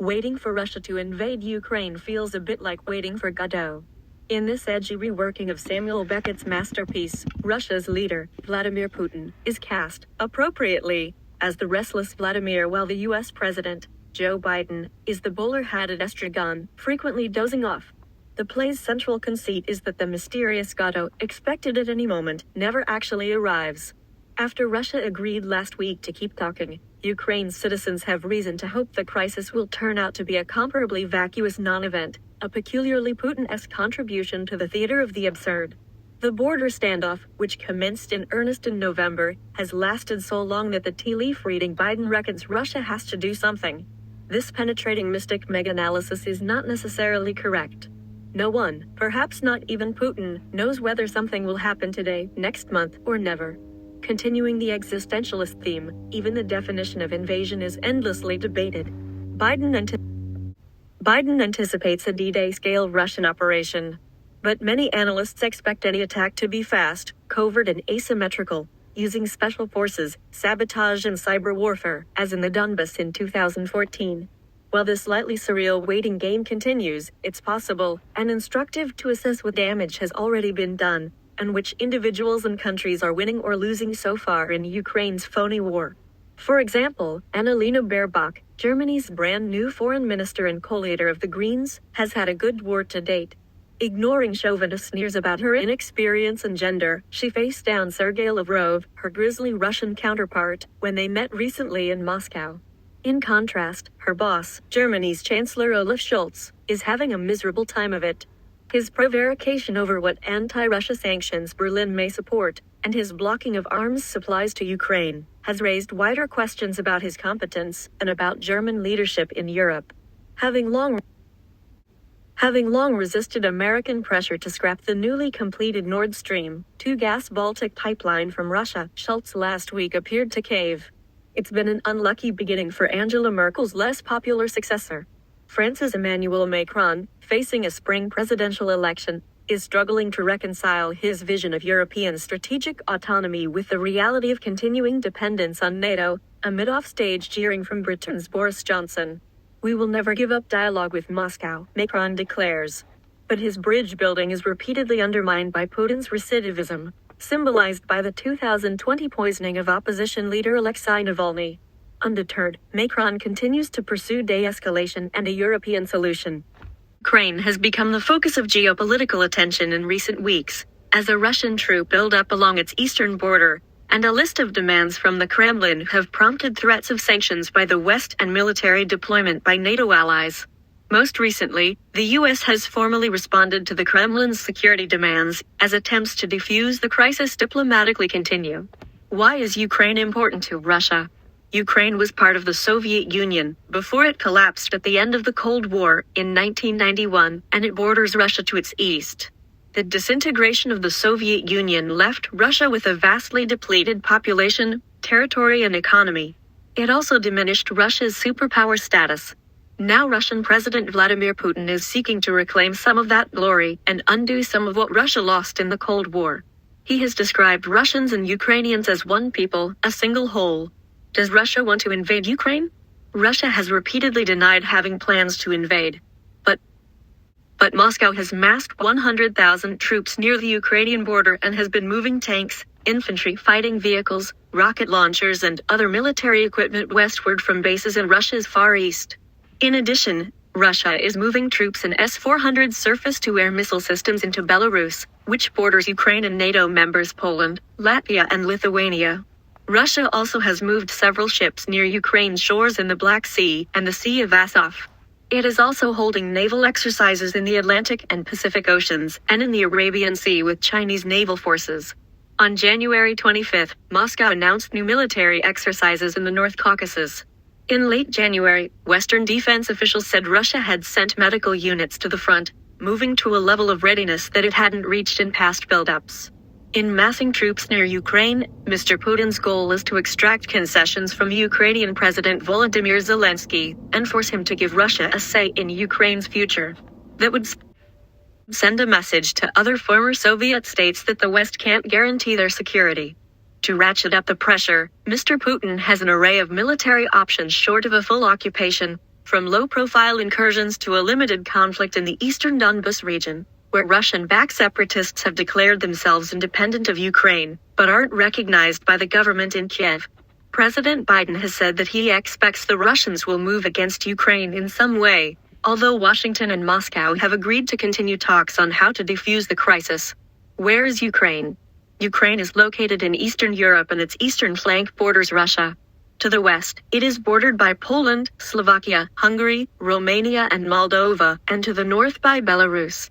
Waiting for Russia to invade Ukraine feels a bit like waiting for Godot. In this edgy reworking of Samuel Beckett's masterpiece, Russia's leader, Vladimir Putin, is cast, appropriately, as the restless Vladimir, while the U.S. President, Joe Biden, is the bowler-hatted Estragon, frequently dozing off. The play's central conceit is that the mysterious Godot, expected at any moment, never actually arrives. After Russia agreed last week to keep talking, Ukraine's citizens have reason to hope the crisis will turn out to be a comparably vacuous non-event, a peculiarly Putin-esque contribution to the theater of the absurd. The border standoff, which commenced in earnest in November, has lasted so long that the tea-leaf reading Biden reckons Russia has to do something. This penetrating mystic mega-analysis is not necessarily correct. No one, perhaps not even Putin, knows whether something will happen today, next month, or never. Continuing the existentialist theme, even the definition of invasion is endlessly debated. Biden anticipates a D-Day scale Russian operation. But many analysts expect any attack to be fast, covert and asymmetrical, using special forces, sabotage and cyber warfare, as in the Donbas in 2014. While this slightly surreal waiting game continues, it's possible and instructive to assess what damage has already been done, and which individuals and countries are winning or losing so far in Ukraine's phony war. For example, Annalena Baerbock, Germany's brand new foreign minister and co-leader of the Greens, has had a good war to date. Ignoring chauvinist sneers about her inexperience and gender, she faced down Sergei Lavrov, her grisly Russian counterpart, when they met recently in Moscow. In contrast, her boss, Germany's Chancellor Olaf Scholz, is having a miserable time of it. His prevarication over what anti-Russia sanctions Berlin may support, and his blocking of arms supplies to Ukraine, has raised wider questions about his competence and about German leadership in Europe. Having long resisted American pressure to scrap the newly completed Nord Stream 2 gas Baltic pipeline from Russia, Scholz last week appeared to cave. It's been an unlucky beginning for Angela Merkel's less popular successor. France's Emmanuel Macron, facing a spring presidential election, is struggling to reconcile his vision of European strategic autonomy with the reality of continuing dependence on NATO, amid offstage jeering from Britain's Boris Johnson. "We will never give up dialogue with Moscow," Macron declares. But his bridge building is repeatedly undermined by Putin's recidivism, symbolized by the 2020 poisoning of opposition leader Alexei Navalny. Undeterred, Macron continues to pursue de-escalation and a European solution. Ukraine has become the focus of geopolitical attention in recent weeks, as a Russian troop buildup along its eastern border, and a list of demands from the Kremlin have prompted threats of sanctions by the West and military deployment by NATO allies. Most recently, the U.S. has formally responded to the Kremlin's security demands, as attempts to defuse the crisis diplomatically continue. Why is Ukraine important to Russia? Ukraine was part of the Soviet Union before it collapsed at the end of the Cold War in 1991, and it borders Russia to its east. The disintegration of the Soviet Union left Russia with a vastly depleted population, territory, and economy. It also diminished Russia's superpower status. Now Russian President Vladimir Putin is seeking to reclaim some of that glory and undo some of what Russia lost in the Cold War. He has described Russians and Ukrainians as one people, a single whole. Does Russia want to invade Ukraine? Russia has repeatedly denied having plans to invade. But Moscow has massed 100,000 troops near the Ukrainian border and has been moving tanks, infantry fighting vehicles, rocket launchers and other military equipment westward from bases in Russia's Far East. In addition, Russia is moving troops and S-400 surface-to-air missile systems into Belarus, which borders Ukraine and NATO members Poland, Latvia and Lithuania. Russia also has moved several ships near Ukraine's shores in the Black Sea and the Sea of Azov. It is also holding naval exercises in the Atlantic and Pacific Oceans and in the Arabian Sea with Chinese naval forces. On January 25, Moscow announced new military exercises in the North Caucasus. In late January, Western defense officials said Russia had sent medical units to the front, moving to a level of readiness that it hadn't reached in past buildups. In massing troops near Ukraine, Mr. Putin's goal is to extract concessions from Ukrainian President Volodymyr Zelensky and force him to give Russia a say in Ukraine's future. That would send a message to other former Soviet states that the West can't guarantee their security. To ratchet up the pressure, Mr. Putin has an array of military options short of a full occupation, from low-profile incursions to a limited conflict in the eastern Donbas region, where Russian-backed separatists have declared themselves independent of Ukraine, but aren't recognized by the government in Kiev. President Biden has said that he expects the Russians will move against Ukraine in some way, although Washington and Moscow have agreed to continue talks on how to defuse the crisis. Where is Ukraine? Ukraine is located in Eastern Europe and its eastern flank borders Russia. To the west, it is bordered by Poland, Slovakia, Hungary, Romania and Moldova, and to the north by Belarus.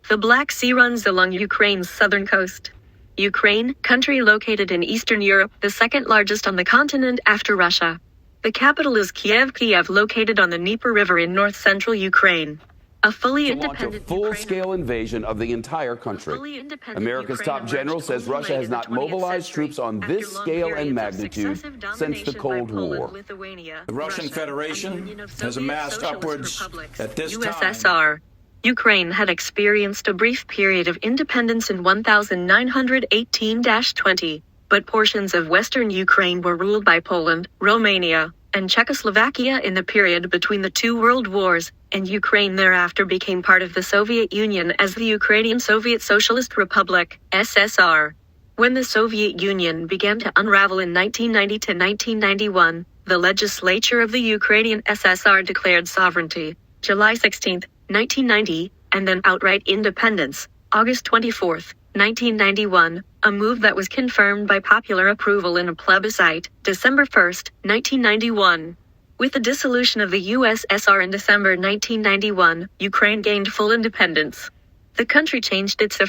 The Black Sea runs along Ukraine's southern coast. Ukraine, country located in Eastern Europe, the second largest on the continent after Russia. The capital is Kiev, located on the Dnieper River in north-central Ukraine. A fully independent launch a full-scale invasion of the entire country. America's top general says Russia has not mobilized troops on this scale and magnitude since the Cold War. The Russian Federation has amassed upwards at this time. U.S.S.R. Ukraine had experienced a brief period of independence in 1918-20, but portions of western Ukraine were ruled by Poland, Romania, and Czechoslovakia in the period between the two world wars, and Ukraine thereafter became part of the Soviet Union as the Ukrainian Soviet Socialist Republic, S.S.R. When the Soviet Union began to unravel in 1990 to 1991, the legislature of the Ukrainian S.S.R. declared sovereignty, July 16, 1990, and then outright independence, August 24, 1991, a move that was confirmed by popular approval in a plebiscite, December 1, 1991. With the dissolution of the U.S.S.R. in December 1991, Ukraine gained full independence. The country changed its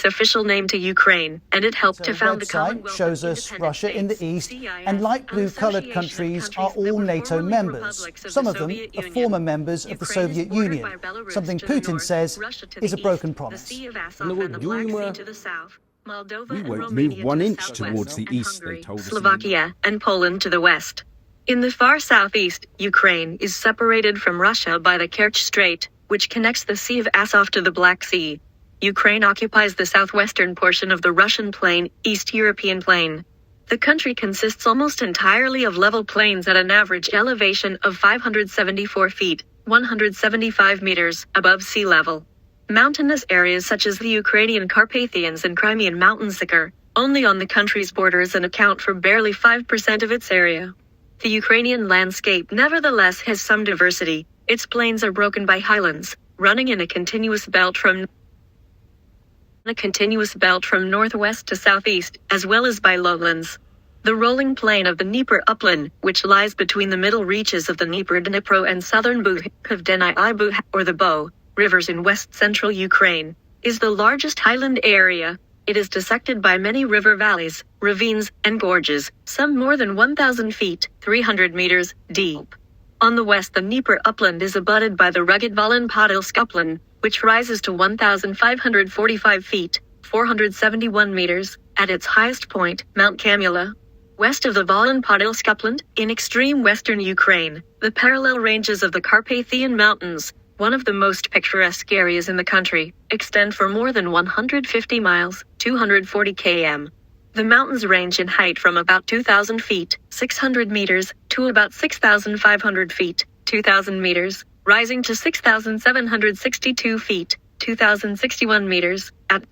official name to Ukraine, and it helped to found the Commonwealth shows of us Independent Russia in the States, east, and light blue-coloured countries are all NATO members. Some of them are former members of the Soviet Union, something Putin says is a broken promise. We won't move 1 inch towards the east, they told us. Slovakia and Poland to the west. In the far southeast, Ukraine is separated from Russia by the Kerch Strait, which connects the Sea of Azov to the Black Sea. Ukraine occupies the southwestern portion of the Russian Plain, East European Plain. The country consists almost entirely of level plains at an average elevation of 574 feet, 175 meters, above sea level. Mountainous areas such as the Ukrainian Carpathians and Crimean Mountains occur only on the country's borders and account for barely 5% of its area. The Ukrainian landscape nevertheless has some diversity. Its plains are broken by highlands, running in a continuous belt from northwest to southeast, as well as by lowlands. The rolling plain of the Dnieper Upland, which lies between the middle reaches of the Dnipro and Southern Buh, Pivdennyy Buh, or the Buh, rivers in west-central Ukraine, is the largest highland area. It is dissected by many river valleys, ravines, and gorges, some more than 1,000 feet, 300 meters, deep. On the west, the Dnieper Upland is abutted by the rugged Volyn-Podilsk Upland, which rises to 1,545 feet, 471 meters, at its highest point, Mount Kamula. West of the Volyn-Podilsk Upland, in extreme western Ukraine, the parallel ranges of the Carpathian Mountains, one of the most picturesque areas in the country, extend for more than 150 miles, 240 km. The mountains range in height from about 2,000 feet, 600 meters, to about 6,500 feet, 2,000 meters, rising to 6,762 feet, 2,061 meters, at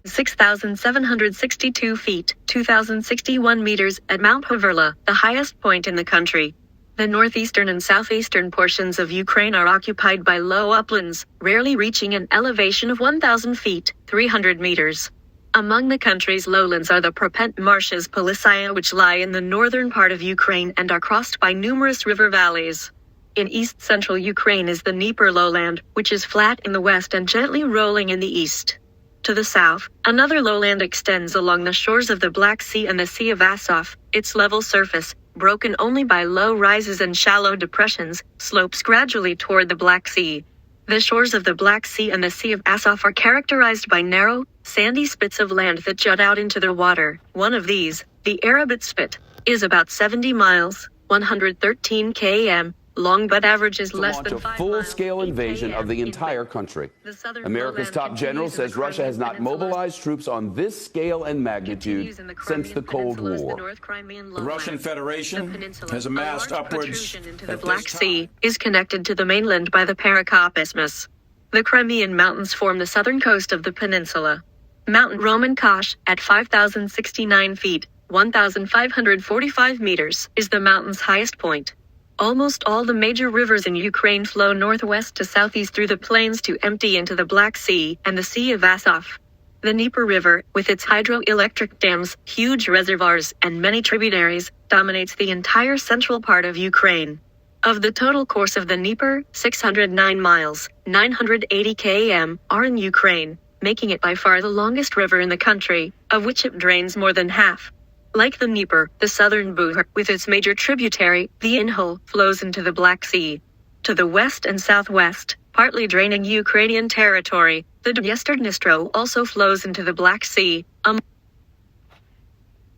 6,762 feet, 2,061 meters, at Mount Haverla, the highest point in the country. The northeastern and southeastern portions of Ukraine are occupied by low uplands, rarely reaching an elevation of 1,000 feet, 300 meters. Among the country's lowlands are the Propent marshes Polissaya, which lie in the northern part of Ukraine and are crossed by numerous river valleys. In east-central Ukraine is the Dnieper lowland, which is flat in the west and gently rolling in the east. To the south, another lowland extends along the shores of the Black Sea and the Sea of Azov. Its level surface, broken only by low rises and shallow depressions, slopes gradually toward the Black Sea. The shores of the Black Sea and the Sea of Azov are characterized by narrow, sandy spits of land that jut out into the water. One of these, the Arabit Spit, is about 70 miles, 113 km, long but averages To less launch than a 5 full-scale miles, 8 invasion of the km entire country. The Southern America's Buh top land general continues in says the Russia has not Crimean Peninsula. mobilized troops on this scale and magnitude since the Cold War. The Russian Federation has amassed upwards into the at Black this Sea time. is connected to the mainland by the Carpathians. The Crimean Mountains form the southern coast of the peninsula. Mount Roman Kosh, at 5,069 feet, 1,545 meters, is the mountain's highest point. Almost all the major rivers in Ukraine flow northwest to southeast through the plains to empty into the Black Sea and the Sea of Azov. The Dnieper River, with its hydroelectric dams, huge reservoirs, and many tributaries, dominates the entire central part of Ukraine. Of the total course of the Dnieper, 609 miles, 980 km, are in Ukraine, making it by far the longest river in the country, of which it drains more than half. Like the Dnieper, the Southern Buh, with its major tributary, the Inhul, flows into the Black Sea. To the west and southwest, partly draining Ukrainian territory, the Dnipro also flows into the Black Sea.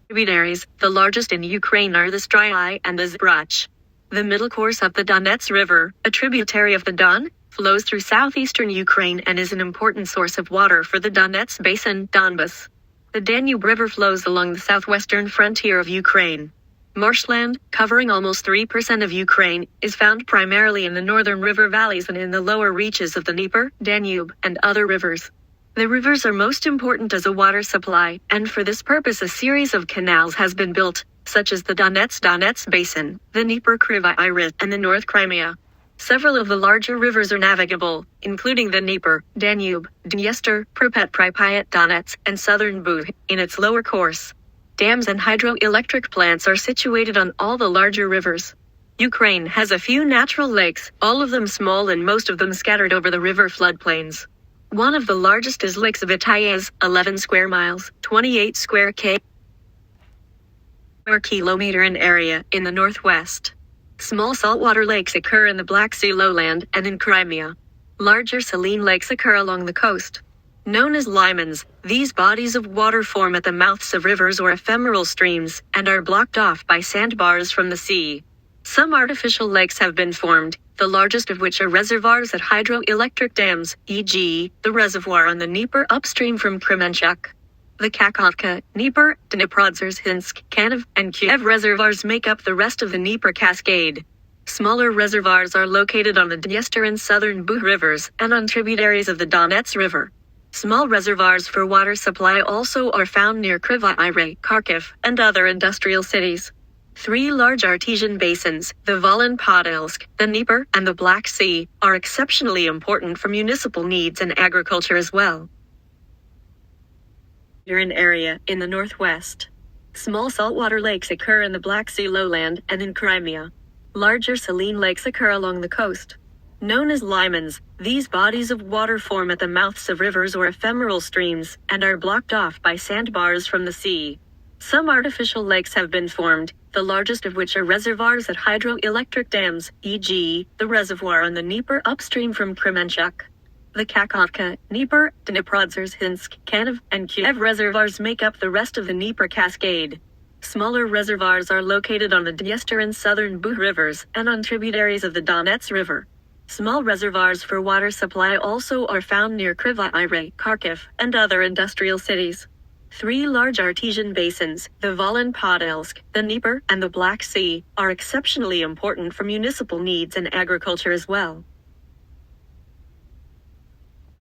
Tributaries, the largest in Ukraine are the Stryai and the Zbrach. The middle course of the Donets River, a tributary of the Don, flows through southeastern Ukraine and is an important source of water for the Donets Basin, Donbas. The Danube River flows along the southwestern frontier of Ukraine. Marshland, covering almost 3% of Ukraine, is found primarily in the northern river valleys and in the lower reaches of the Dnieper, Danube, and other rivers. The rivers are most important as a water supply, and for this purpose a series of canals has been built, such as the Donets Basin, the Dnieper Kryvyi Rih, and the North Crimea. Several of the larger rivers are navigable, including the Dnieper, Danube, Dniester, Pripyat, Donets, and Southern Buh, in its lower course. Dams and hydroelectric plants are situated on all the larger rivers. Ukraine has a few natural lakes, all of them small and most of them scattered over the river floodplains. One of the largest is Lake Svitayaz, 11 square miles, 28 square kilometer in area, in the northwest. Small saltwater lakes occur in the Black Sea lowland and in Crimea. Larger saline lakes occur along the coast. Known as limans, these bodies of water form at the mouths of rivers or ephemeral streams, and are blocked off by sandbars from the sea. Some artificial lakes have been formed, the largest of which are reservoirs at hydroelectric dams, e.g., the reservoir on the Dnieper upstream from Kremenchuk. The Kakhovka, Dnieper, Dniprodzerzhinsk, Kanov, and Kiev reservoirs make up the rest of the Dnieper Cascade. Smaller reservoirs are located on the Dniester and Southern Buh rivers, and on tributaries of the Donets River. Small reservoirs for water supply also are found near Kryvyi Rih, Kharkiv, and other industrial cities. 3 large artesian basins, the Volyn-Podilsk, the Dnieper, and the Black Sea, are exceptionally important for municipal needs and agriculture as well. In area, in the northwest. Small saltwater lakes occur in the Black Sea lowland and in Crimea. Larger saline lakes occur along the coast. Known as limans, these bodies of water form at the mouths of rivers or ephemeral streams, and are blocked off by sandbars from the sea. Some artificial lakes have been formed, the largest of which are reservoirs at hydroelectric dams, e.g., the reservoir on the Dnieper upstream from Kremenchuk. The Kakhovka, Dnieper, Dniprodzerzhinsk, Kanov, and Kiev reservoirs make up the rest of the Dnieper Cascade. Smaller reservoirs are located on the Dniester and Southern Buh rivers, and on tributaries of the Donets River. Small reservoirs for water supply also are found near Kryvyi Rih, Kharkiv, and other industrial cities. 3 large artesian basins, the Volyn-Podilsk, the Dnieper, and the Black Sea, are exceptionally important for municipal needs and agriculture as well.